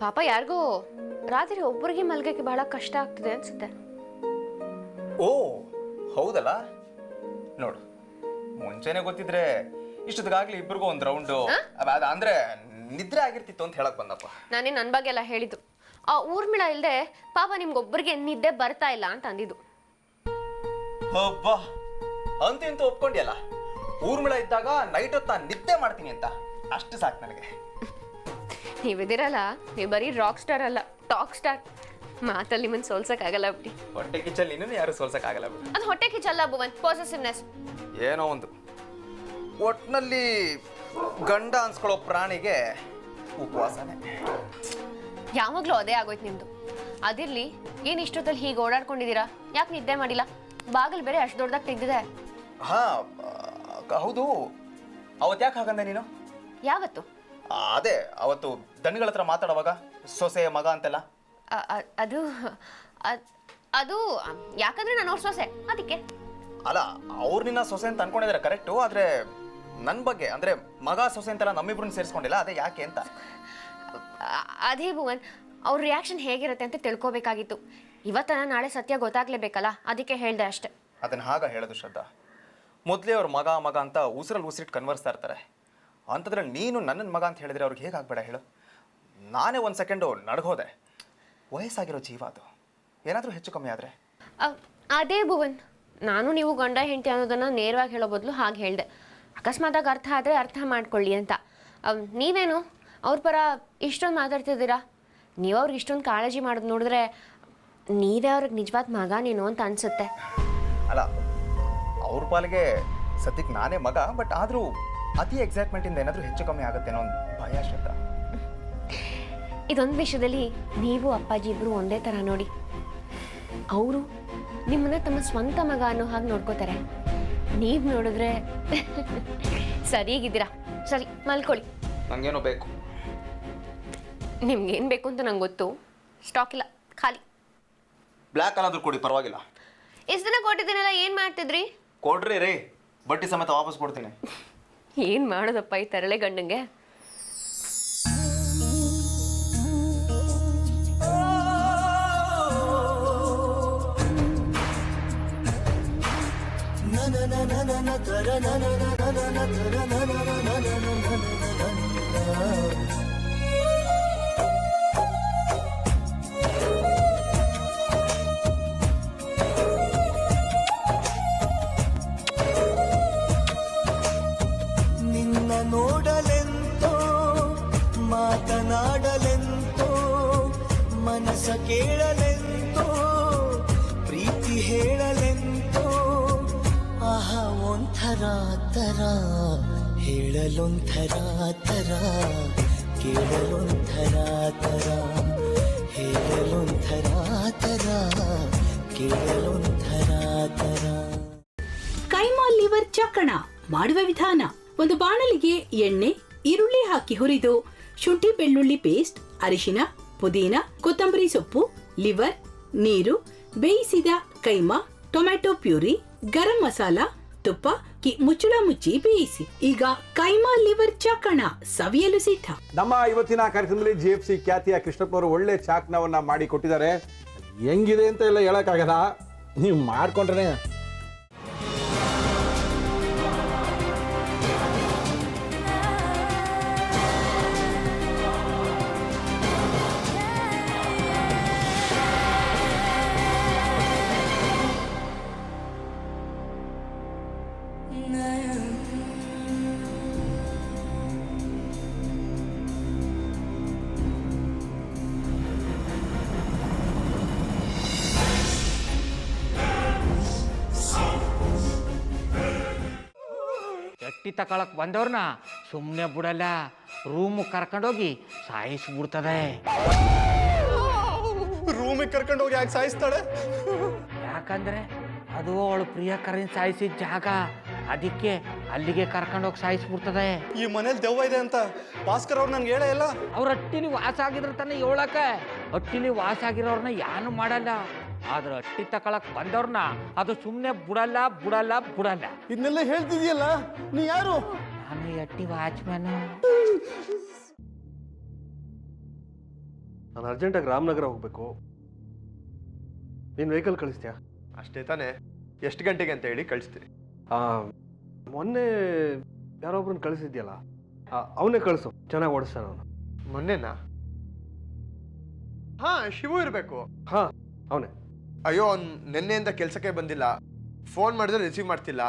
ಪಾಪ ಯಾರಿಗೂ ರಾತ್ರಿ ಒಬ್ಬರಿಗೆ ಮಲ್ಗಕ್ಕೆ ಬಹಳ ಕಷ್ಟ ಆಗ್ತಿದೆ ಅನ್ಸುತ್ತೆ. ಓ ಹೌದಲ್ಲ, ನೋಡು ಮುಂಚೆನೆ ಗೊತ್ತಿದ್ರೆ ಇಷ್ಟೊತ್ತಿಗಾಗ್ಲಿ ಇಬ್ಬರಿಗೂ ಒಂದು ರೌಂಡು ಅಂದ್ರೆ ನಿದ್ರೆ ಆಗಿರ್ತಿತ್ತು ಅಂತ ಹೇಳಕ್ ಬಂದಪ್ಪ. ನಾನೇ ನನ್ನ ಬಗ್ಗೆ ಎಲ್ಲ ಹೇಳಿದ್ದು. ಆ ಊರ್ಮಿಳ ಇಲ್ಲದೆ ಪಾಪ ನಿಮ್ಗೊಬ್ಬರಿಗೆ ನಿದ್ದೆ ಬರ್ತಾ ಇಲ್ಲ ಅಂತ ಅಂದಿದ್ದು. ಹಬ್ಬ ಅಂತ ಒಪ್ಕೊಂಡಿಯಲ್ಲ. ಊರ್ಮಿಳ ಇದ್ದಾಗ ನೈಟ್ ಹೊತ್ತು ನಾನು ನಿದ್ದೆ ಮಾಡ್ತೀನಿ ಅಂತ, ಅಷ್ಟು ಸಾಕು ನನಗೆ. ನೀವಿದಿರಲ್ಲ, ನೀವು ಬರೀ ರಾಕ್ ಸ್ಟಾರ್ ಅಲ್ಲ, ಟಾಕ್ ಸ್ಟಾರ್. ಮಾತಲ್ಲಿ ನಿಮ್ಮನ್ನು ಸೋಲ್ಸಕ್ಕಾಗಲ್ಲ ಬಿಡಿ. ಹೊಟ್ಟೆ ಕಿಚ್ಚಲ್ಲಿ ಇನ್ನೂ ಯಾರು ಸೋಲ್ಸಕ್ಕಾಗಲ್ಲ ಬಿಡಿ. ಅದು ಹೊಟ್ಟೆ ಕಿಚ್ಚಲ್ಲ ಭುವನ್, ಪಾಸಿಟಿವ್ನೆಸ್. ಏನೋ ಒಂದು ಒಟ್ಟಿನಲ್ಲಿ ಗಂಡ ಅನ್ಸ್ಕೊಳ್ಳೋ ಪ್ರಾಣಿಗೆ ಉಪವಾಸನೆ. ಯಾವಾಗಲೂ ಅದೇ ಆಗೋಯ್ತು ನಿಮ್ದು. ಅದಿರ್ಲಿ, ಏನು ಇಷ್ಟೊತ್ತಲ್ಲಿ ಹೀಗೆ ಓಡಾಡ್ಕೊಂಡಿದ್ದೀರಾ? ಯಾಕೆ ನಿದ್ದೆ ಮಾಡಿಲ್ಲ? ಬಾಗಿಲು ಬೇರೆ ಅಷ್ಟು ದೊಡ್ಡದಾಗಿ ತೆಗ್ದಿದೆ. ಹಾ ಹೌದು, ಅವತ್ತು ಯಾಕೆ ಹಾಗಂದೆ ನೀನು? ಯಾವತ್ತು? ಅದೇ ಅವತ್ತು ದಣಿಗಳ ಹತ್ರ ಮಾತಾಡುವಾಗ ಸೊಸೆ ಮಗ ಅಂತೆಲ್ಲ. ಅದು ಅದು ಯಾಕಂದ್ರೆ ನಾನು ಅವ್ರ ಸೊಸೆ, ಅದಕ್ಕೆ. ಅಲ್ಲ, ಅವ್ರು ನಿನ್ನ ಸೊಸೆ ಅಂತ ಅನ್ಕೊಂಡಿದ್ದಾರೆ ಕರೆಕ್ಟು, ಆದ್ರೆ ನನ್ನ ಬಗ್ಗೆ ಅಂದ್ರೆ ಮಗ ಸೊಸೆ ಅಂತೆಲ್ಲ ನಮ್ಮಿಬ್ರನ್ನ ಸೇರಿಸ್ಕೊಂಡಿಲ್ಲ, ಅದೇ ಯಾಕೆ ಅಂತ. ಅದೇ ಭುವನ್, ಅವ್ರ ರಿಯಾಕ್ಷನ್ ಹೇಗಿರುತ್ತೆ ಅಂತ ತಿಳ್ಕೊಬೇಕಾಗಿತ್ತು. ಇವತ್ತನ ನಾಳೆ ಸತ್ಯ ಗೊತ್ತಾಗ್ಲೇಬೇಕಲ್ಲ, ಅದಕ್ಕೆ ಹೇಳ್ದೆ ಅಷ್ಟೆ. ಅದನ್ನ ಹಾಗ ಹೇಳೋದು ಶ್ರದ್ಧಾ. ಮೊದಲೇ ಅವ್ರ ಮಗ ಮಗ ಅಂತ ಉಸಿರಲ್ಲಿ ಉಸಿರಿಟ್ಟು ಕನ್ವರ್ಸ್ತಾ ಇರ್ತಾರೆ. ಅಂಥದ್ರಲ್ಲಿ ನೀನು ನನ್ನನ್ನು ಮಗ ಅಂತ ಹೇಳಿದ್ರೆ ಅವ್ರಿಗೆ ಹೇಗಾಗಬೇಡ ಹೇಳು? ನಾನೇ ಒಂದು ಸೆಕೆಂಡು ನಡ್ಗೋದೆ. ವಯಸ್ಸಾಗಿರೋ ಜೀವ ಅದು, ಏನಾದರೂ ಹೆಚ್ಚು ಕಮ್ಮಿ ಆದರೆ. ಅದೇ ಭುವನ್, ನಾನು ನೀವು ಗಂಡ ಹೆಂಡತಿ ಅನ್ನೋದನ್ನು ನೇರವಾಗಿ ಹೇಳೋ ಬದಲು ಹಾಗೆ ಹೇಳಿದೆ. ಅಕಸ್ಮಾತಾಗಿ ಅರ್ಥ ಆದರೆ ಅರ್ಥ ಮಾಡ್ಕೊಳ್ಳಿ ಅಂತ. ನೀವೇನು ಅವ್ರ ಪರ ಇಷ್ಟೊಂದು ಮಾತಾಡ್ತಿದ್ದೀರಾ? ನೀವು ಅವ್ರಿಗೆ ಇಷ್ಟೊಂದು ಕಾಳಜಿ ಮಾಡೋದು ನೋಡಿದ್ರೆ ನೀವೇ ಅವ್ರಿಗೆ ನಿಜವಾದ ಮಗ ನೀನು ಅಂತ ಅನಿಸುತ್ತೆ. ಅಲ್ಲ, ಅವ್ರ ಪಾಲಿಗೆ ಸದ್ಯಕ್ಕೆ ನಾನೇ ಮಗ, ಬಟ್ ಆದರೂ ಅತಿ ಎಕ್ಸೈಟ್ಮೆಂಟಿಂದ ಏನಾದರೂ ಹೆಚ್ಚು ಕಮ್ಮಿ ಆಗುತ್ತೆ ಅನ್ನೋ ಒಂದು ಭಯ ಶ್ರದ್ಧಾ. ಇದೊಂದು ವಿಷಯದಲ್ಲಿ ನೀವು ಅಪ್ಪಾಜಿ ಇಬ್ಬರು ಒಂದೇ ಥರ ನೋಡಿ. ಅವರು ನಿಮ್ಮನ್ನ ತಮ್ಮ ಸ್ವಂತ ಮಗ ಅನ್ನೋ ಹಾಗೆ ನೋಡ್ಕೋತಾರೆ. ನೀವು ನೋಡಿದ್ರೆ ಸರಿಯಾಗಿದ್ದೀರಾ. ಸರಿ, ಮಲ್ಕೊಳ್ಳಿ. ನನಗೇನೋ ಬೇಕು. ನಿಮ್ಗೇನು ಬೇಕು ಅಂತ ನಂಗೆ ಗೊತ್ತು. ಸ್ಟಾಕ್ ಇಲ್ಲ, ಖಾಲಿ. ಬ್ಲ್ಯಾಕ್ ಕಲರ್ ಕೊಡಿ, ಪರವಾಗಿಲ್ಲ. ಎಷ್ಟು ದಿನ ಕೊಟ್ಟಿದ್ದೀನಲ್ಲ, ಏನು ಮಾಡ್ತಿದ್ರಿ? ಕೊಡ್ರಿ ರೀ, ಬಡ್ಡಿ ಸಮೇತ ವಾಪಸ್ ಕೊಡ್ತೀನಿ. ಏನು ಮಾಡೋದಪ್ಪ ಈ ತರಳೆ ಗಂಡಂಗೆ? ನಿನ್ನ ನೋಡಲೆಂತೋ ಮಾತನಾಡಲೆಂತೋ ಮನಸ ಕೇಳಲೆಂತೋ ಪ್ರೀತಿ ಹೇಳಲೆಂತೋ ಆಹ ಒಂಥರ ತರ ಹೇಳಲೊಂಥರ ತರ ಕೇಳಲೊಂಥರ ತರ ಹೇಳಲೊಂಥರ ತರ ಕೇಳಲೊಂಥರ ತರ. ಕೈಮಾ ಲಿವರ್ ಚಕ್ಕಣ ಮಾಡುವ ವಿಧಾನ: ಒಂದು ಬಾಣಲಿಗೆ ಎಣ್ಣೆ, ಈರುಳ್ಳಿ ಹಾಕಿ ಹುರಿದು ಶುಂಠಿ ಬೆಳ್ಳುಳ್ಳಿ ಪೇಸ್ಟ್, ಅರಿಶಿನ, ಪುದೀನ, ಕೊತ್ತಂಬರಿ ಸೊಪ್ಪು, ಲಿವರ್, ನೀರು, ಬೇಯಿಸಿದ ಕೈಮಾ, ಟೊಮ್ಯಾಟೊ ಪ್ಯೂರಿ, ಗರಂ ಮಸಾಲ, ತುಪ್ಪ ಮುಚ್ಚಳ ಮುಚ್ಚಿ ಬೇಯಿಸಿ. ಈಗ ಕೈಮಾ ಲಿವರ್ ಚಾಕಣ ಸವಿಯಲು ಸಿದ್ಧ. ನಮ್ಮ ಇವತ್ತಿನ ಕಾರ್ಯಕ್ರಮದಲ್ಲಿ GFC ಖ್ಯಾತಿಯ ಕೃಷ್ಣಪ್ಪನವರು ಒಳ್ಳೆ ಚಾಕ್ನವನ್ನ ಮಾಡಿ ಕೊಟ್ಟಿದ್ದಾರೆ. ಹೆಂಗಿದೆ ಅಂತ ಎಲ್ಲ ಹೇಳಕ್ಕಾಗಲ್ಲ, ನೀವು ಮಾಡ್ಕೊಂಡ್ರೆ. ಎಟ್ಟಿ ತಕೊಳಕ್ ಬಂದವ್ರನ್ನ ಸುಮ್ಮನೆ ಬಿಡಲ್ಲ, ರೂಮ್ ಕರ್ಕೊಂಡೋಗಿ ಸಾಯಿಸ್ಬಿಡ್ತದೆ. ರೂಮಿಗೆ ಕರ್ಕೊಂಡೋಗಿ ಯಾಕೆ ಸಾಯಿಸ್ತಾಳೆ? ಯಾಕಂದ್ರೆ ಅದು ಅವಳು ಪ್ರಿಯಕರನ್ ಸಾಯಿಸಿದ ಜಾಗ, ಅದಕ್ಕೆ ಅಲ್ಲಿಗೆ ಕರ್ಕೊಂಡೋಗಿ ಸಾಯಿಸ್ಬಿಡ್ತದೆ. ಈ ಮನೇಲಿ ದೆವ್ವ ಇದೆ ಅಂತ ಭಾಸ್ಕರ್ ಅವ್ರು ನನ್ಗೆ ಹೇಳೇ ಇಲ್ಲ. ಅವ್ರ ಹಟ್ಟಿಲಿ ವಾಸ ಆಗಿದ್ರ ತಾನೆ ಹೇಳಕ. ಹಟ್ಟಿಲಿ ವಾಸ ಆಗಿರೋರ್ನ ಯಾನು ಮಾಡಲ್ಲ, ಆದ್ರೆ ಹಟ್ಟಿ ತಕೊಳಕ್ ಬಂದವ್ರನ್ನ ಅದು ಸುಮ್ಮನೆ ಬಿಡಲ್ಲ ಬಿಡಲ್ಲ ಬಿಡಲ್ಲ. ಇದನ್ನೆಲ್ಲ ಹೇಳ್ತಿದ್ಯಲ್ಲ, ನೀ ಯಾರು? ನಾನು ಹಟ್ಟಿ ವಾಚ್ಮ್ಯಾನು. ನಾನು ಅರ್ಜೆಂಟಾಗಿ ರಾಮನಗರ ಹೋಗಬೇಕು. ನೀನು ವೆಹಿಕಲ್ ಕಳಿಸ್ತೀಯಾ? ಅಷ್ಟೇ ತಾನೇ, ಎಷ್ಟು ಗಂಟೆಗೆ ಅಂತ ಹೇಳಿ ಕಳಿಸ್ತೀನಿ. ಮೊನ್ನೆ ಯಾರೊಬ್ರನ್ನ ಕಳಿಸಿದ್ಯಲ್ಲ, ಅವನೇ ಕಳಿಸು, ಚೆನ್ನಾಗಿ ಓಡಿಸ್ತಾನೆ ಅವನು. ಮೊನ್ನೆನಾ? ಹಾಂ, ಶಿವು ಇರಬೇಕು. ಹಾಂ, ಅವನೇ. ಅಯ್ಯೋ, ಅವ್ನು ನಿನ್ನೆಯಿಂದ ಕೆಲಸಕ್ಕೆ ಬಂದಿಲ್ಲ. ಫೋನ್ ಮಾಡಿದ್ರೆ ರಿಸೀವ್ ಮಾಡ್ತಿಲ್ಲ.